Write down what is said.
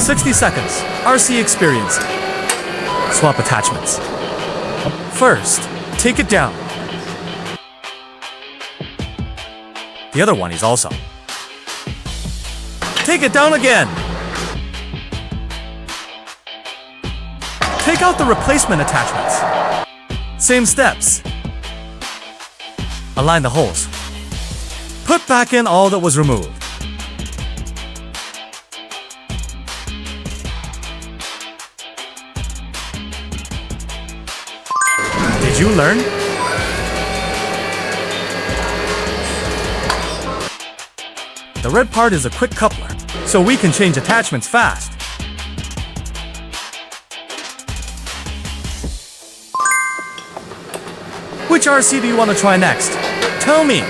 60 seconds. RC experience. Swap attachments. First, take it down. The other one is also. Take it down again. Take out the replacement attachments. Same steps. Align the holes. Put back in all that was removed. Did you learn? The red part is a quick coupler, so we can change attachments fast. Which RC do you want to try next? Tell me!